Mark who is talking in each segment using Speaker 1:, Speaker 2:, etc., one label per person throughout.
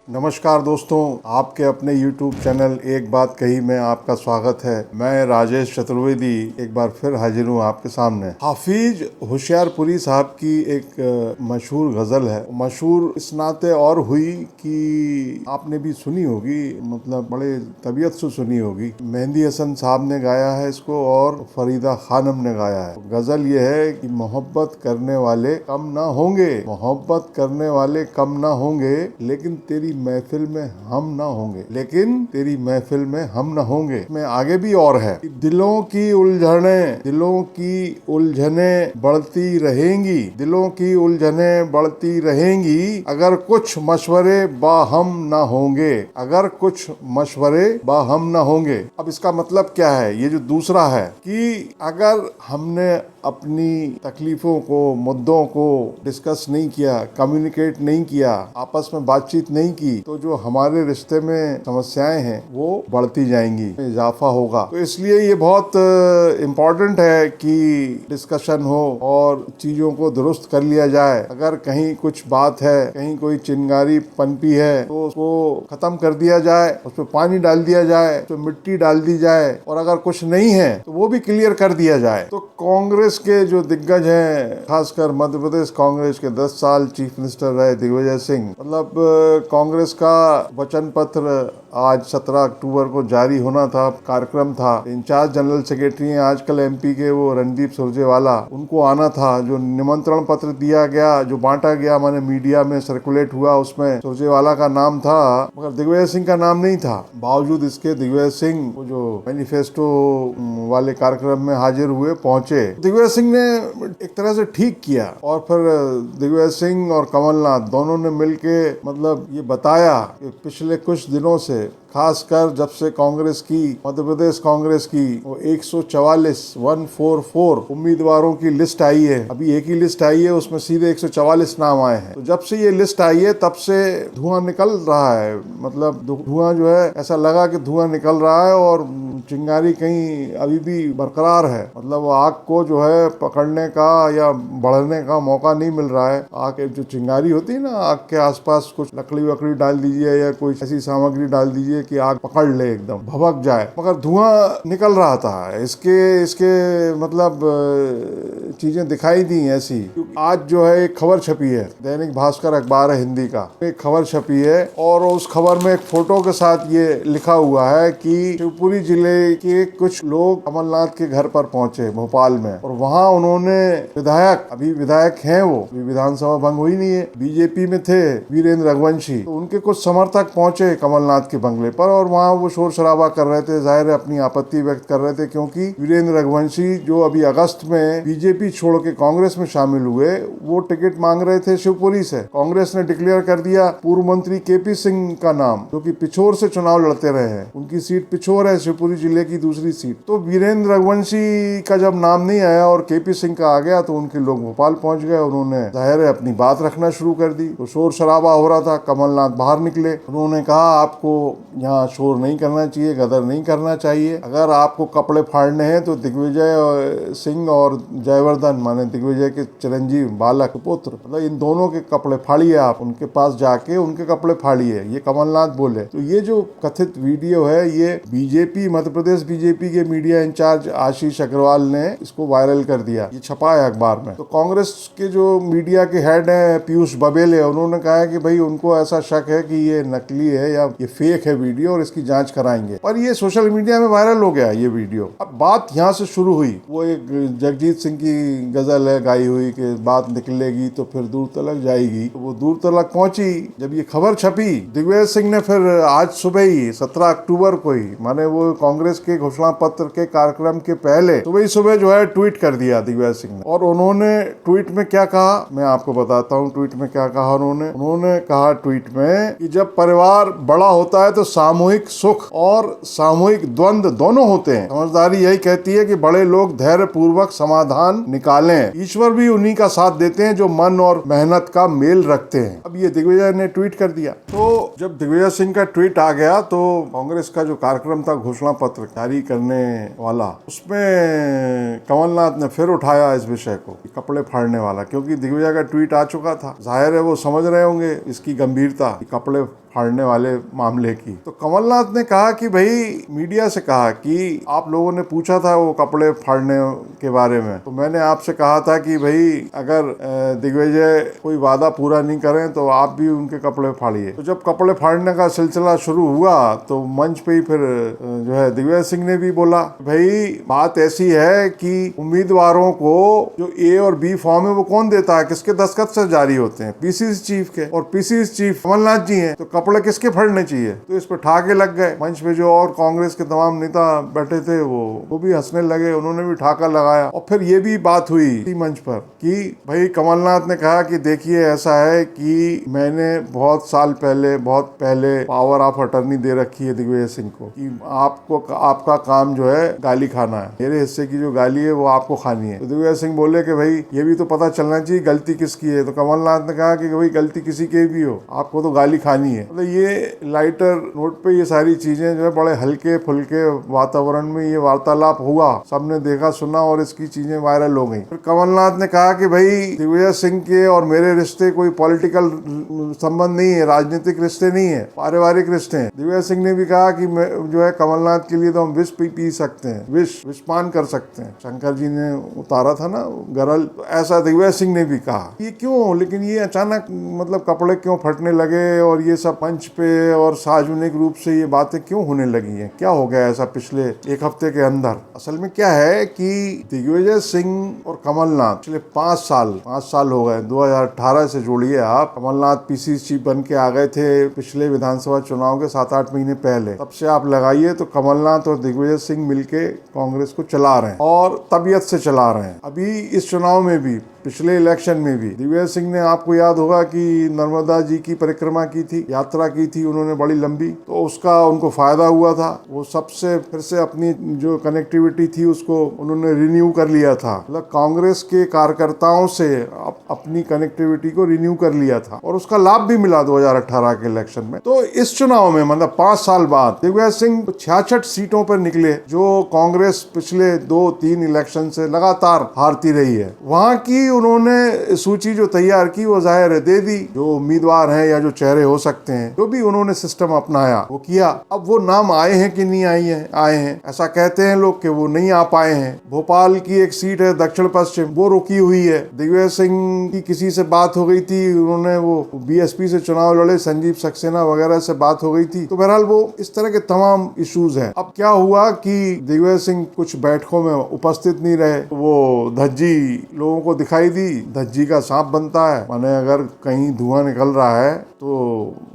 Speaker 1: नमस्कार दोस्तों, आपके अपने YouTube चैनल एक बात कही में आपका स्वागत है। मैं राजेश चतुर्वेदी एक बार फिर हाजिर हूँ आपके सामने। हाफिज होशियारपुरी साहब की एक मशहूर गज़ल है। मशहूर इस नाते और हुई कि आपने भी सुनी होगी, मतलब बड़े तबीयत से सुनी होगी। मेहंदी हसन साहब ने गाया है इसको और फरीदा खानम ने गाया है। गज़ल ये है कि मोहब्बत करने वाले कम ना होंगे, मोहब्बत करने वाले कम ना होंगे, लेकिन तेरी महफिल में हम ना होंगे, लेकिन तेरी महफिल में हम ना होंगे। में आगे भी और है कि दिलों की उलझने बढ़ती रहेंगी, दिलों की उलझने बढ़ती रहेंगी, अगर कुछ मशवरे बाहम ना होंगे, अगर कुछ मशवरे बाहम ना होंगे। अब इसका मतलब क्या है? ये जो दूसरा है कि अगर हमने अपनी तकलीफों को, मुद्दों को डिस्कस नहीं किया, कम्युनिकेट नहीं किया, आपस में बातचीत नहीं की, तो जो हमारे रिश्ते में समस्याएं हैं वो बढ़ती जाएंगी, इजाफा होगा। तो इसलिए ये बहुत इम्पोर्टेंट है कि डिस्कशन हो और चीज़ों को दुरुस्त कर लिया जाए। अगर कहीं कुछ बात है, कहीं कोई चिंगारी पनपी है, तो उसको खत्म कर दिया जाए, उस पर पानी डाल दिया जाए, तो मिट्टी डाल दी जाए, और अगर कुछ नहीं है तो वो भी क्लियर कर दिया जाए। तो कांग्रेस के जो दिग्गज हैं, खासकर मध्य प्रदेश कांग्रेस के 10 साल चीफ मिनिस्टर रहे दिग्विजय सिंह, मतलब कांग्रेस का वचन पत्र आज 17 अक्टूबर को जारी होना था, कार्यक्रम था। इंचार्ज जनरल सेक्रेटरी हैं आजकल एमपी के, वो रणदीप सुरजेवाला, उनको आना था। जो निमंत्रण पत्र दिया गया, जो बांटा गया, माने मीडिया में सर्कुलेट हुआ, उसमें सुरजेवाला का नाम था मगर दिग्विजय सिंह का नाम नहीं था। बावजूद इसके दिग्विजय सिंह वो जो मैनिफेस्टो वाले कार्यक्रम में हाजिर हुए, पहुंचे। दिग्विजय सिंह ने एक तरह से ठीक किया, और फिर दिग्विजय सिंह और कमलनाथ दोनों ने मिलके मतलब ये बताया कि पिछले कुछ दिनों से, खासकर जब से कांग्रेस की, मध्य प्रदेश कांग्रेस की वो 144 उम्मीदवारों की लिस्ट आई है। अभी एक ही लिस्ट आई है, उसमें सीधे 144 नाम आए हैं। तो जब से ये लिस्ट आई है तब से धुआं निकल रहा है, मतलब धुआं जो है, ऐसा लगा कि धुआं निकल रहा है और चिंगारी कहीं अभी भी बरकरार है। मतलब आग को जो है पकड़ने का या बढ़ने का मौका नहीं मिल रहा है। आग जो चिंगारी होती है ना, आग के आसपास कुछ लकड़ी वकड़ी डाल दीजिए या कोई ऐसी सामग्री डाल दीजिए कि आग पकड़ ले, एकदम भभक जाए, मगर धुआं निकल रहा था। इसके मतलब चीजें दिखाई दी ऐसी। आज जो है एक खबर छपी है, दैनिक भास्कर अखबार है हिंदी का, एक खबर छपी है, और उस खबर में एक फोटो के साथ ये लिखा हुआ है कि शिवपुरी जिले के कुछ लोग कमलनाथ के घर पर पहुंचे भोपाल में, और वहां उन्होंने विधायक, अभी विधायक हैं वो, अभी विधानसभा भंग हुई नहीं है, बीजेपी में थे वीरेंद्र रघुवंशी, तो उनके कुछ समर्थक पहुंचे कमलनाथ के बंगले पर, और वहां वो शोर शराबा कर रहे थे, जाहिर है अपनी आपत्ति व्यक्त कर रहे थे, क्योंकि वीरेंद्र रघुवंशी जो अभी अगस्त में बीजेपी छोड़ के कांग्रेस में शामिल हुए, वो टिकट मांग रहे थे शिवपुरी से। कांग्रेस ने डिक्लेयर कर दिया पूर्व मंत्री केपी सिंह का नाम, जो कि पिछोर से चुनाव लड़ते रहे हैं, उनकी सीट पिछोर है, शिवपुरी जिले की दूसरी सीट। तो वीरेंद्र रघुवंशी का जब नाम नहीं आया और केपी सिंह का आ गया, तो उनके लोग भोपाल पहुंच गए, उन्होंने जाहिर है अपनी बात रखना शुरू कर दी। तो शोर शराबा हो रहा था, कमलनाथ बाहर निकले, उन्होंने कहा आपको यहाँ शोर नहीं करना चाहिए, गदर नहीं करना चाहिए, अगर आपको कपड़े फाड़ने हैं तो दिग्विजय सिंह और जयवर्धन, माने दिग्विजय के चिरंजीव बालक पुत्र, मतलब इन दोनों के कपड़े फाड़िए, आप उनके पास जाके उनके कपड़े फाड़िए, ये कमलनाथ बोले। तो ये जो कथित वीडियो है, ये बीजेपी, मध्य प्रदेश बीजेपी के मीडिया इंचार्ज आशीष अग्रवाल ने इसको वायरल कर दिया, ये छपा है अखबार में। तो कांग्रेस के जो मीडिया के हेड हैं पीयूष बबेले, उन्होंने कहा है कि भाई उनको ऐसा शक है कि ये नकली है या ये फेक है वीडियो, और इसकी जांच कराएंगे। पर ये सोशल मीडिया में वायरल हो गया ये वीडियो। अब बात यहाँ से शुरू हुई, वो एक जगजीत सिंह की गजल है गाई हुई कि बात निकलेगी तो फिर दूर तलक जाएगी, तो वो दूर तलक पहुंची। जब ये खबर छपी, दिग्विजय सिंह ने फिर आज सुबह ही 17 अक्टूबर को ही, माने वो कांग्रेस के घोषणा पत्र के कार्यक्रम के पहले सुबह जो है ट्वीट कर दिया दिग्विजय सिंह ने। और उन्होंने ट्वीट में क्या कहा, मैं आपको बताता हूँ ट्वीट में क्या कहा उन्होंने। उन्होंने कहा ट्वीट में कि जब परिवार बड़ा होता है तो सामूहिक सुख और सामूहिक द्वंद्व दोनों होते हैं। समझदारी यही कहती है कि बड़े लोग धैर्य पूर्वक समाधान निकालें। ईश्वर भी उन्हीं का साथ देते हैं जो मन और मेहनत का मेल रखते हैं। अब ये दिग्विजय ने ट्वीट कर दिया। तो जब दिग्विजय सिंह का ट्वीट आ गया तो कांग्रेस का जो कार्यक्रम था घोषणा पत्र जारी करने वाला, उसमें कमलनाथ ने फिर उठाया इस विषय को, कपड़े फाड़ने वाला, क्योंकि दिग्विजय का ट्वीट आ चुका था। जाहिर है वो समझ रहे होंगे इसकी गंभीरता, कपड़े फाड़ने वाले मामले की। तो कमलनाथ ने कहा कि भाई, मीडिया से कहा कि आप लोगों ने पूछा था वो कपड़े फाड़ने के बारे में, तो मैंने आपसे कहा था कि भाई अगर दिग्विजय कोई वादा पूरा नहीं करें तो आप भी उनके कपड़े फाड़िए। तो जब कपड़े फाड़ने का सिलसिला शुरू हुआ तो मंच पे ही फिर जो है दिग्विजय सिंह ने भी बोला, भाई बात ऐसी है कि उम्मीदवारों को जो ए और बी फॉर्म है वो कौन देता है, किसके दस्तखत से जारी होते हैं? पीसीसी चीफ के, और पीसीसी चीफ कमलनाथ जी हैं। तो कपड़े किसके फाड़ने चाहिए? तो इस पर ठाके लग गए। मंच पे जो और कांग्रेस के तमाम नेता बैठे थे वो भी हंसने लगे, उन्होंने भी ठाका लगाया। और फिर ये भी बात हुई मंच पर कि भाई कमलनाथ ने कहा कि देखिए ऐसा है कि मैंने बहुत साल पहले, बहुत पहले पावर ऑफ अटर्नी दे रखी है दिग्विजय सिंह को कि आपको, आपका काम जो है गाली खाना है, मेरे हिस्से की जो गाली है वो आपको खानी है। तो दिग्विजय सिंह बोले कि भाई ये भी तो पता चलना चाहिए गलती किसकी है। तो कमलनाथ ने कहा कि भाई गलती किसी की भी हो, आपको तो गाली खानी है। मतलब ये लाइटर नोट पे ये सारी चीजें जो है बड़े हल्के फुल्के वातावरण में ये वार्तालाप हुआ, सबने देखा सुना और इसकी चीजें वायरल हो गई। फिर कमलनाथ ने कहा कि भाई दिग्विजय सिंह के और मेरे रिश्ते कोई पॉलिटिकल संबंध नहीं है, राजनीतिक रिश्ते नहीं है, पारिवारिक रिश्ते हैं। दिग्विजय सिंह ने भी कहा कि जो है कमलनाथ के लिए तो हम विष पी सकते हैं, विषपान कर सकते हैं। शंकर जी ने उतारा था ना गरल, तो ऐसा दिग्विजय सिंह ने भी कहा। ये क्यों, लेकिन ये अचानक मतलब कपड़े क्यों फटने लगे और ये सब मंच पे और सार्वजनिक रूप से ये बातें क्यों होने लगी हैं? क्या हो गया ऐसा पिछले एक हफ्ते के अंदर? असल में क्या है कि दिग्विजय सिंह और कमलनाथ पिछले 5 साल हो गए, 2018 से जोड़िए आप। कमलनाथ पीसीसी चीफ बन के आ गए थे पिछले विधानसभा चुनाव के 7-8 महीने पहले। तब से आप लगाइए तो कमलनाथ और दिग्विजय सिंह मिलके कांग्रेस को चला रहे हैं और तबीयत से चला रहे हैं। अभी इस चुनाव में भी, पिछले इलेक्शन में भी दिग्विजय सिंह ने, आपको याद होगा कि नर्मदा जी की परिक्रमा की थी, यात्रा की थी उन्होंने बड़ी लंबी, तो उसका उनको फायदा हुआ था। वो सबसे फिर से अपनी जो कनेक्टिविटी थी उसको उन्होंने रिन्यू कर लिया था। मतलब कांग्रेस के कार्यकर्ताओं से अपनी कनेक्टिविटी को रिन्यू कर लिया था और उसका लाभ भी मिला 2018 के इलेक्शन में। तो इस चुनाव में मतलब 5 साल बाद दिग्विजय सिंह 66 सीटों पर निकले, जो कांग्रेस पिछले 2-3 इलेक्शन से लगातार हारती रही है। वहां की उन्होंने सूची जो तैयार की वो जाहिर है दे दी, जो उम्मीदवार हैं या जो चेहरे हो सकते हैं, जो भी उन्होंने सिस्टम अपनाया वो किया। अब वो नाम आए हैं कि नहीं आए हैं, ऐसा कहते हैं लोग कि वो नहीं आ पाए हैं। भोपाल की एक सीट है दक्षिण पश्चिम, वो रुकी हुई है। दिग्विजय सिंह की किसी से बात हो गई थी, उन्होंने वो बीएसपी से चुनाव लड़े, संजीव सक्सेना वगैरह से बात हो गई थी। तो बहरहाल वो इस तरह के तमाम इश्यूज हैं। अब क्या हुआ कि दिग्विजय सिंह कुछ बैठकों में उपस्थित नहीं रहे, वो धज्जी लोगों को दिखाई दी। धज्जी का सांप बनता है, माने अगर कहीं धुआं निकल रहा है तो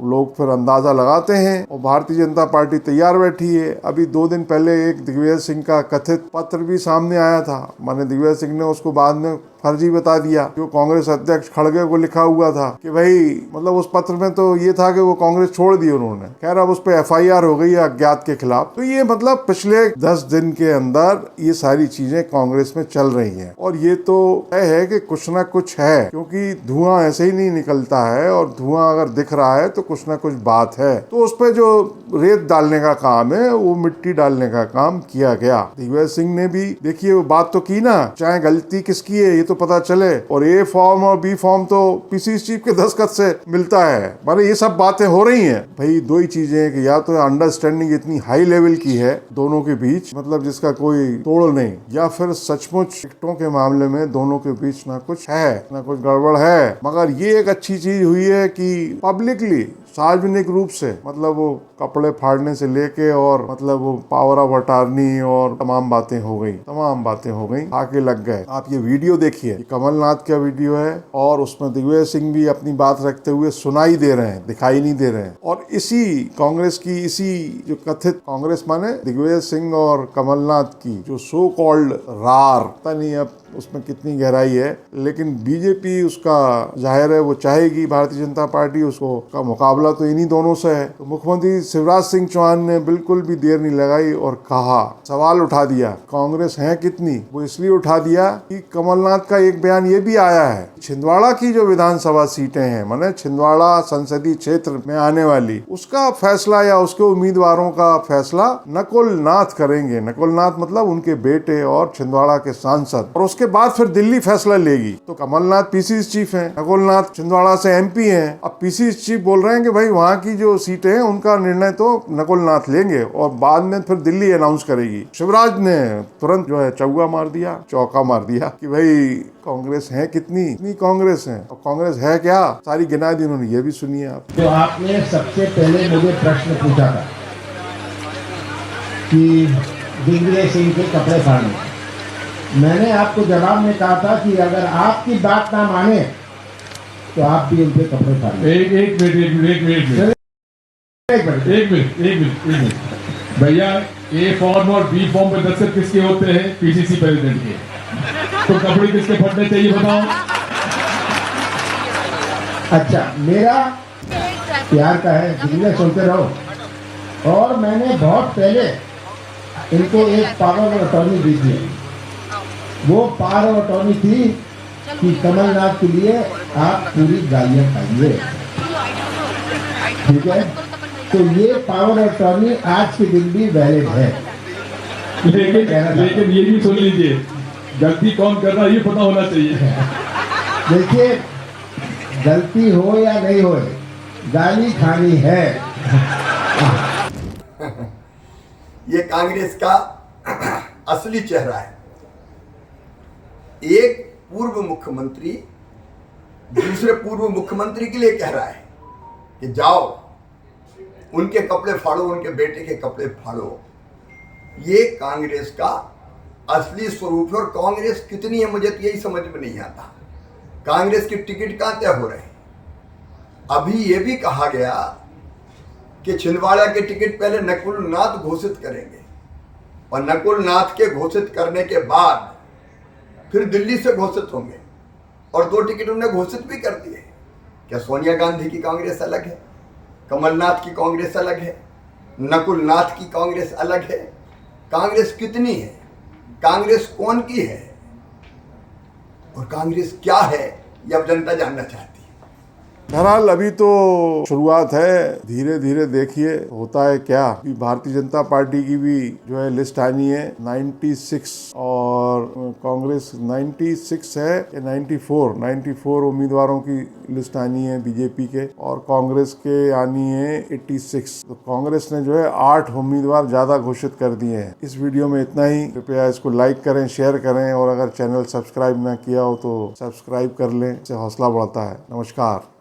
Speaker 1: लोग फिर अंदाजा लगाते हैं। और भारतीय जनता पार्टी तैयार बैठी है। अभी 2 दिन पहले एक दिग्विजय सिंह का कथित पत्र भी सामने आया था, माने दिग्विजय सिंह ने उसको बाद में फर्जी बता दिया, जो कांग्रेस अध्यक्ष खड़गे को लिखा हुआ था कि भाई मतलब उस पत्र में तो ये था कि वो कांग्रेस छोड़ दी उन्होंने। खैर अब उस पर एफआईआर हो गई है अज्ञात के खिलाफ। तो ये मतलब पिछले 10 दिन के अंदर ये सारी चीजें कांग्रेस में चल रही हैं और ये तो तय है कि कुछ ना कुछ है, क्योंकि धुआं ऐसे ही नहीं निकलता है और धुआं अगर दिख रहा है तो कुछ ना कुछ बात है। तो उस पर जो रेत डालने का काम है, वो मिट्टी डालने का काम किया गया। दिग्विजय सिंह ने भी देखिए वो बात तो की ना, चाहे गलती किसकी है ये तो पता चले, और ए फॉर्म और बी फॉर्म तो पीसीसी चीफ के दस्तखत से मिलता है। माने ये सब बातें हो रही हैं। भाई 2 ही चीजें हैं कि या तो अंडरस्टैंडिंग इतनी हाई लेवल की है दोनों के बीच, मतलब जिसका कोई तोड़ नहीं, या फिर सचमुच टिकटों के मामले में दोनों के बीच ना कुछ है, ना कुछ गड़बड़ है। मगर ये एक अच्छी चीज हुई है कि पब्लिकली, सार्वजनिक रूप से, मतलब वो कपड़े फाड़ने से लेके और मतलब वो पावर ऑफ अटॉर्नी और तमाम बातें हो गई, आके लग गए। आप ये वीडियो देखिए, कमलनाथ का वीडियो है और उसमें दिग्विजय सिंह भी अपनी बात रखते हुए सुनाई दे रहे हैं, दिखाई नहीं दे रहे हैं। और इसी कांग्रेस की, इसी जो कथित कांग्रेस माने दिग्विजय सिंह और कमलनाथ की जो सो कॉल्ड रार, पता नहीं अब उसमें कितनी गहराई है, लेकिन बीजेपी उसका जाहिर है वो चाहेगी, भारतीय जनता पार्टी उसको का मुकाबला तो इन्हीं दोनों से है। तो मुख्यमंत्री शिवराज सिंह चौहान ने बिल्कुल भी देर नहीं लगाई और कहा, सवाल उठा दिया, कांग्रेस है कितनी। वो इसलिए उठा दिया कि कमलनाथ का एक बयान ये भी आया है, छिंदवाड़ा की जो विधानसभा सीटें हैं, माने छिंदवाड़ा संसदीय क्षेत्र में आने वाली, उसका फैसला या उसके उम्मीदवारों का फैसला नकुल नाथ करेंगे। नकुल नाथ मतलब उनके बेटे और छिंदवाड़ा के सांसद, और उसके बाद फिर दिल्ली फैसला लेगी। तो कमलनाथ पीसीसी चीफ हैं, नकुल नाथ छिंदवाड़ा से एमपी हैं। अब पीसीसी चीफ बोल रहे हैं कि भाई वहाँ की जो सीटें हैं उनका निर्णय तो नकुल नाथ लेंगे और बाद में फिर दिल्ली अनाउंस करेगी। शिवराज ने तुरंत जो है चौका मार दिया कि भाई कांग्रेस है कितनी कांग्रेस है, और कांग्रेस है क्या, सारी गिना दी उन्होंने। ये भी सुनिए आप।
Speaker 2: तो आपने सबसे पहले मुझे प्रश्न पूछा था कि दिग्विजय सिंह के कपड़े फाड़ने, मैंने आपको जवाब में कहा था कि अगर आपकी बात ना माने तो आप भी उनके कपड़े फाड़िए।
Speaker 3: एक मिनट भैया, ए फॉर्म और बी फॉर्म पे दस्तखत किसके होते हैं? पीसीसी प्रेसिडेंट के। तो कपड़े किसके फटने चाहिए बताओ?
Speaker 2: अच्छा, मेरा प्यार का है, दिग्विजय सुनते रहो। और मैंने बहुत पहले इनको एक पावर ऑफ अटॉर्नी दी थी। वो पावर ऑफ अटॉर्नी थी कि कमलनाथ के लिए आप पूरी गालियां खाइए, ठीक है? तो ये पावर ऑफ अटॉर्नी आज के दिन भी वैलिड है।
Speaker 3: लेकिन ये भी सुन लीजिए, गलती कौन कर रहा है ये पता होना चाहिए।
Speaker 2: देखिए, गलती हो या नहीं हो, गाली खानी है।
Speaker 4: ये कांग्रेस का असली चेहरा है। एक पूर्व मुख्यमंत्री दूसरे पूर्व मुख्यमंत्री के लिए कह रहा है कि जाओ उनके कपड़े फाड़ो, उनके बेटे के कपड़े फाड़ो। ये कांग्रेस का असली स्वरूप है। और कांग्रेस कितनी है मुझे तो यही समझ में नहीं आता। कांग्रेस की टिकट कहाँ तय हो रहे हैं? अभी ये भी कहा गया कि छिंदवाड़ा के टिकट पहले नकुल नाथ घोषित करेंगे, और नकुल नाथ के घोषित करने के बाद फिर दिल्ली से घोषित होंगे, और 2 टिकट उन्होंने घोषित भी कर दिए। क्या सोनिया गांधी की कांग्रेस अलग है, कमलनाथ की कांग्रेस अलग है, नकुल नाथ की कांग्रेस अलग है? कांग्रेस कितनी है, कांग्रेस कौन की है, और कांग्रेस क्या है, ये अब जनता जानना चाहती है।
Speaker 1: बहरहाल अभी तो शुरुआत है, धीरे धीरे देखिए होता है क्या। भारतीय जनता पार्टी की भी जो है लिस्ट आनी है 96, और कांग्रेस 96 है या 94 उम्मीदवारों की लिस्ट आनी है बीजेपी के, और कांग्रेस के आनी है 86। तो कांग्रेस ने जो है 8 उम्मीदवार ज्यादा घोषित कर दिए हैं। इस वीडियो में इतना ही। कृपया इसको लाइक करें, शेयर करें, और अगर चैनल सब्सक्राइब ना किया हो तो सब्सक्राइब कर लें, इससे हौसला बढ़ता है। नमस्कार।